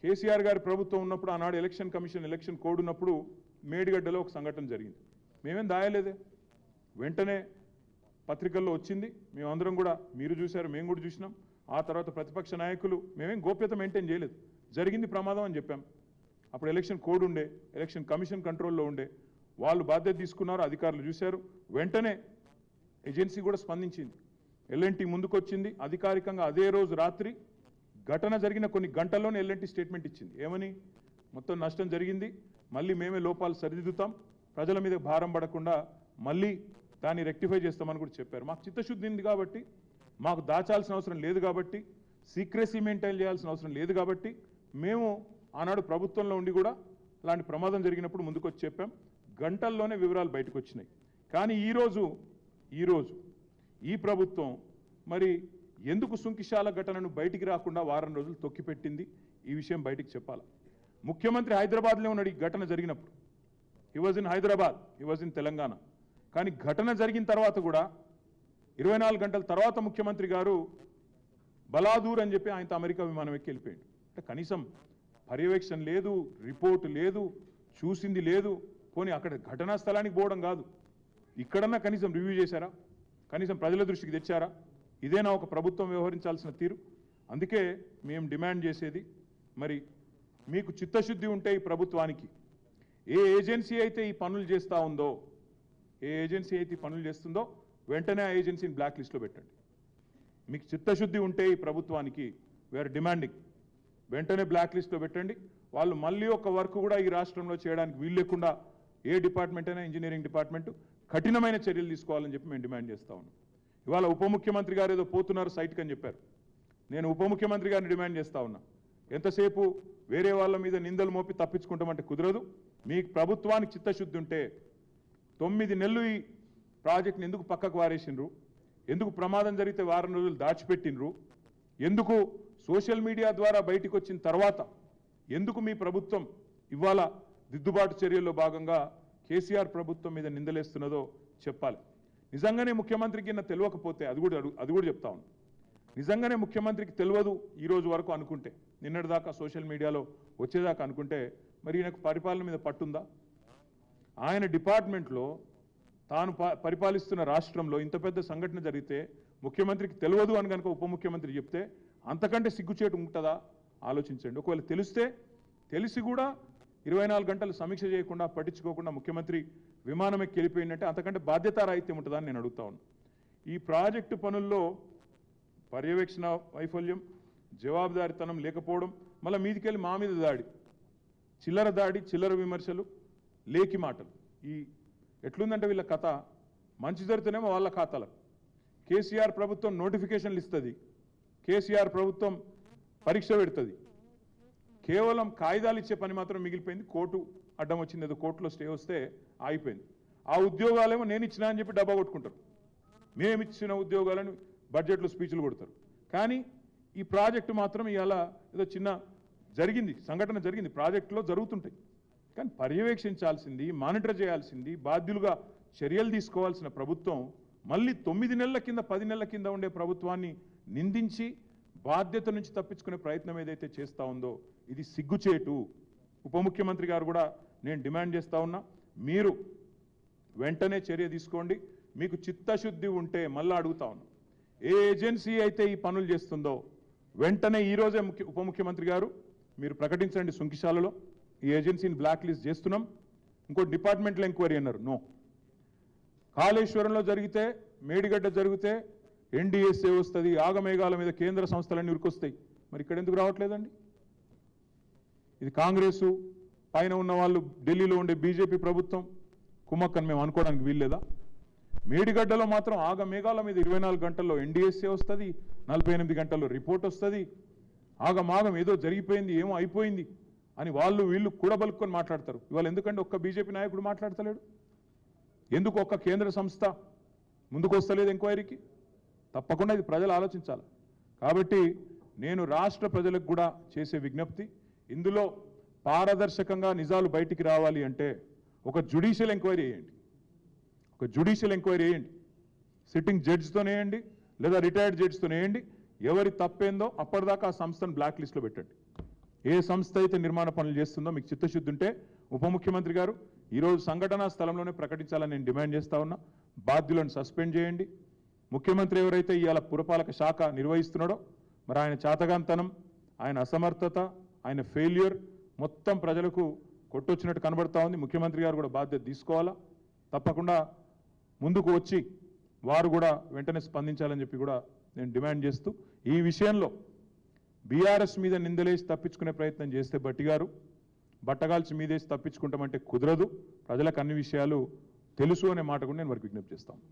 కేసీఆర్ గారి ప్రభుత్వం ఉన్నప్పుడు ఆనాడు ఎలక్షన్ కమిషన్ ఎలక్షన్ కోడ్ ఉన్నప్పుడు మేడిగడ్డలో ఒక సంఘటన జరిగింది. మేమేం దాయలేదే, వెంటనే పత్రికల్లో వచ్చింది, మేమందరం కూడా, మీరు చూశారు, మేము కూడా చూసినాం. ఆ తర్వాత ప్రతిపక్ష నాయకులు, మేమేం గోప్యత మెయింటైన్ చేయలేదు, జరిగింది ప్రమాదం అని చెప్పాం. అప్పుడు ఎలక్షన్ కోడ్ ఉండే, ఎలక్షన్ కమిషన్ కంట్రోల్లో ఉండే, వాళ్ళు బాధ్యత తీసుకున్నారు, అధికారులు చూశారు, వెంటనే ఏజెన్సీ కూడా స్పందించింది, ఎల్ఎన్టీ ముందుకొచ్చింది. అధికారికంగా అదే రోజు రాత్రి ఘటన జరిగిన కొన్ని గంటల్లోనే ఎల్ఎన్టీ స్టేట్మెంట్ ఇచ్చింది. ఏమని? మొత్తం నష్టం జరిగింది, మళ్ళీ మేమే లోపాలు సరిదిద్దుతాం, ప్రజల మీద భారం పడకుండా మళ్ళీ దాన్ని రెక్టిఫై చేస్తామని కూడా చెప్పారు. మాకు చిత్తశుద్ధి ఉంది కాబట్టి, మాకు దాచాల్సిన అవసరం లేదు కాబట్టి, సీక్రెసీ మెయింటైన్ చేయాల్సిన అవసరం లేదు కాబట్టి, మేము ఆనాడు ప్రభుత్వంలో ఉండి కూడా అలాంటి ప్రమాదం జరిగినప్పుడు ముందుకొచ్చి చెప్పాం. గంటల్లోనే వివరాలు బయటకు వచ్చినాయి. కానీ ఈరోజు ఈ ప్రభుత్వం మరి ఎందుకు సుంకిశాల ఘటనను బయటికి రాకుండా వారం రోజులు తొక్కిపెట్టింది? ఈ విషయం బయటికి చెప్పాలి. ముఖ్యమంత్రి హైదరాబాద్లో ఉన్నాడు ఈ ఘటన జరిగినప్పుడు. He was in Hyderabad, he was in Telangana. కానీ ఘటన జరిగిన తర్వాత కూడా 24 గంటల తర్వాత ముఖ్యమంత్రి గారు బలాదూర్ అని చెప్పి ఆయనతో అమెరికా విమానం ఎక్కి వెళ్ళిపోయాడు. అంటే కనీసం పర్యవేక్షణ లేదు, రిపోర్టు లేదు, చూసింది లేదు. పోనీ అక్కడ ఘటనా స్థలానికి పోవడం కాదు, ఇక్కడన్నా కనీసం రివ్యూ చేశారా? కనీసం ప్రజల దృష్టికి తెచ్చారా? ఇదేనా ఒక ప్రభుత్వం వ్యవహరించాల్సిన తీరు? అందుకే మేము డిమాండ్ చేసేది, మరి మీకు చిత్తశుద్ధి ఉంటే ఈ ప్రభుత్వానికి, ఏ ఏజెన్సీ అయితే ఈ పనులు చేస్తూ ఉందో, ఏ ఏజెన్సీ అయితే ఈ పనులు చేస్తుందో వెంటనే ఆ ఏజెన్సీని బ్లాక్ లిస్ట్లో పెట్టండి. మీకు చిత్తశుద్ధి ఉంటే ఈ ప్రభుత్వానికి, వీఆర్ డిమాండింగ్, వెంటనే బ్లాక్ లిస్ట్లో పెట్టండి. వాళ్ళు మళ్ళీ ఒక వర్క్ కూడా ఈ రాష్ట్రంలో చేయడానికి వీలు లేకుండా ఏ డిపార్ట్మెంట్ అయినా, ఇంజనీరింగ్ డిపార్ట్మెంట్ కఠినమైన చర్యలు తీసుకోవాలని చెప్పి మేము డిమాండ్ చేస్తూ ఉన్నాం. ఇవాళ ఉప ముఖ్యమంత్రి గారు ఏదో పోతున్నారు సైట్కి అని చెప్పారు. నేను ఉప ముఖ్యమంత్రి గారిని డిమాండ్ చేస్తూ ఉన్నా, ఎంతసేపు వేరే వాళ్ళ మీద నిందలు మోపి తప్పించుకుంటామంటే కుదరదు. మీ ప్రభుత్వానికి చిత్తశుద్ధి ఉంటే 9 నెలలు ఈ ప్రాజెక్ట్ని ఎందుకు పక్కకు వారేసిండ్రు? ఎందుకు ప్రమాదం జరిగితే వారం రోజులు దాచిపెట్టినరు? ఎందుకు సోషల్ మీడియా ద్వారా బయటకు వచ్చిన తర్వాత ఎందుకు మీ ప్రభుత్వం ఇవాళ దిద్దుబాటు చర్యల్లో భాగంగా కేసీఆర్ ప్రభుత్వం మీద నిందలేస్తున్నదో చెప్పాలి. నిజంగానే ముఖ్యమంత్రికి తెలియకపోతే అది కూడా చెప్తా ఉన్నాను. నిజంగానే ముఖ్యమంత్రికి తెలియదు ఈ రోజు వరకు అనుకుంటే, నిన్నటిదాకా సోషల్ మీడియాలో వచ్చేదాకా అనుకుంటే, మరి ఈయనకు పరిపాలన మీద పట్టుందా? ఆయన డిపార్ట్మెంట్లో తాను పరిపాలిస్తున్న రాష్ట్రంలో ఇంత పెద్ద సంఘటన జరిగితే ముఖ్యమంత్రికి తెలియదు అని కనుక ఉప ముఖ్యమంత్రి చెప్తే అంతకంటే సిగ్గుచేటు ఉంటుందా? ఆలోచించండి. ఒకవేళ తెలిసి కూడా 24 గంటలు సమీక్ష చేయకుండా, పట్టించుకోకుండా ముఖ్యమంత్రి విమానం ఎక్కి వెళ్ళిపోయిందంటే అంతకంటే బాధ్యతారాహిత్యం ఉంటుందని నేను అడుగుతా ఉన్నాను. ఈ ప్రాజెక్టు పనుల్లో పర్యవేక్షణ వైఫల్యం, జవాబుదారితనం లేకపోవడం, మళ్ళీ మీదికెళ్ళి మా మీద దాడి, చిల్లర దాడి, చిల్లర విమర్శలు, లేకి మాటలు. ఈ ఎట్లుందంటే వీళ్ళ కథ, మంచి జరిగితేనేమో వాళ్ళ ఖాతాలకు కేసీఆర్ ప్రభుత్వం నోటిఫికేషన్లు ఇస్తుంది, కేసీఆర్ ప్రభుత్వం పరీక్ష పెడుతుంది, కేవలం కాగితాలు ఇచ్చే పని మాత్రం మిగిలిపోయింది. కోర్టు అడ్డం వచ్చింది, ఏదో కోర్టులో స్టే వస్తే ఆగిపోయింది. ఆ ఉద్యోగాలేమో నేను ఇచ్చినా అని చెప్పి డబ్బా కొట్టుకుంటారు. మేము ఇచ్చిన ఉద్యోగాలను బడ్జెట్లో స్పీచ్లు కొడతారు. కానీ ఈ ప్రాజెక్టు మాత్రం ఇవాళ ఏదో చిన్న సంఘటన జరిగింది, ప్రాజెక్టులో జరుగుతుంటాయి. కానీ పర్యవేక్షించాల్సింది, మానిటర్ చేయాల్సింది, బాధ్యులుగా చర్యలు తీసుకోవాల్సిన ప్రభుత్వం మళ్ళీ 9 నెలల కింద 10 నెలల కింద ఉండే ప్రభుత్వాన్ని నిందించి బాధ్యత నుంచి తప్పించుకునే ప్రయత్నం ఏదైతే చేస్తూ ఉందో ఇది సిగ్గుచేటు. ఉప ముఖ్యమంత్రి గారు కూడా నేను డిమాండ్ చేస్తూ ఉన్నా, మీరు వెంటనే చర్య తీసుకోండి. మీకు చిత్తశుద్ధి ఉంటే మళ్ళీ అడుగుతా ఉన్నా, ఏ ఏజెన్సీ అయితే ఈ పనులు చేస్తుందో వెంటనే ఈరోజే ఉప ముఖ్యమంత్రి గారు మీరు ప్రకటించండి, సుంకిశాలలో ఈ ఏజెన్సీని బ్లాక్ లిస్ట్ చేస్తున్నాం. ఇంకో డిపార్ట్మెంట్లో ఎంక్వైరీ అన్నారు, నో. కాళేశ్వరంలో జరిగితే, మేడిగడ్డ జరిగితే ఎన్డీఎస్ఏ వస్తుంది, ఆగమేఘాల మీద కేంద్ర సంస్థలన్నీ ఉరికొస్తాయి. మరి ఇక్కడ ఎందుకు రావట్లేదండి? ఇది కాంగ్రెసు పైన ఉన్న వాళ్ళు, ఢిల్లీలో ఉండే బీజేపీ ప్రభుత్వం కుమ్మక్కని మేము అనుకోవడానికి వీల్లేదా? మేడిగడ్డలో మాత్రం ఆగమేఘాల మీద 24 గంటల్లో ఎన్డీఎస్ఏ వస్తుంది, 48 గంటల్లో రిపోర్ట్ వస్తుంది. ఆగమాగం ఏదో జరిగిపోయింది, ఏమో అయిపోయింది అని వాళ్ళు వీళ్ళు కూడబలుక్కొని మాట్లాడతారు. ఇవాళ ఎందుకంటే ఒక్క బీజేపీ నాయకుడు మాట్లాడతలేడు? ఎందుకు ఒక్క కేంద్ర సంస్థ ముందుకు వస్తలేదు ఎంక్వైరీకి? తప్పకుండా ఇది ప్రజలు ఆలోచించాలి. కాబట్టి నేను రాష్ట్ర ప్రజలకు కూడా చేసే విజ్ఞప్తి, ఇందులో పారదర్శకంగా నిజాలు బయటికి రావాలి అంటే ఒక జ్యుడిషియల్ ఎంక్వైరీ వేయండి. సిట్టింగ్ జడ్జితోనే వేయండి, లేదా రిటైర్డ్ జడ్జితోనే వేయండి. ఎవరి తప్పేందో అప్పటిదాకా ఆ సంస్థను బ్లాక్ లిస్ట్లో పెట్టండి. ఏ సంస్థ అయితే నిర్మాణ పనులు చేస్తుందో మీకు చిత్తశుద్ధి ఉంటే ఉప ముఖ్యమంత్రి గారు ఈరోజు సంఘటనా స్థలంలోనే ప్రకటించాలని నేను డిమాండ్ చేస్తా ఉన్నా. బాధ్యులను సస్పెండ్ చేయండి. ముఖ్యమంత్రి ఎవరైతే ఇవాళ పురపాలక శాఖ నిర్వహిస్తున్నాడో మరి ఆయన చాతగాంతనం, ఆయన అసమర్థత, ఆయన ఫెయిల్యూర్ మొత్తం ప్రజలకు కొట్టొచ్చినట్టు కనబడతా ఉంది. ముఖ్యమంత్రి గారు కూడా బాధ్యత తీసుకోవాలా. తప్పకుండా ముందుకు వచ్చి వారు కూడా వెంటనే స్పందించాలని చెప్పి కూడా నేను డిమాండ్ చేస్తూ, ఈ విషయంలో బీఆర్ఎస్ మీద నిందలేసి తప్పించుకునే ప్రయత్నం చేస్తే భట్టి గారు బట్టగాల్చి మీదేసి తప్పించుకుంటామంటే కుదరదు. ప్రజలకు అన్ని విషయాలు తెలుసు అనే మాట కూడా నేను వారికి విజ్ఞప్తి చేస్తాను.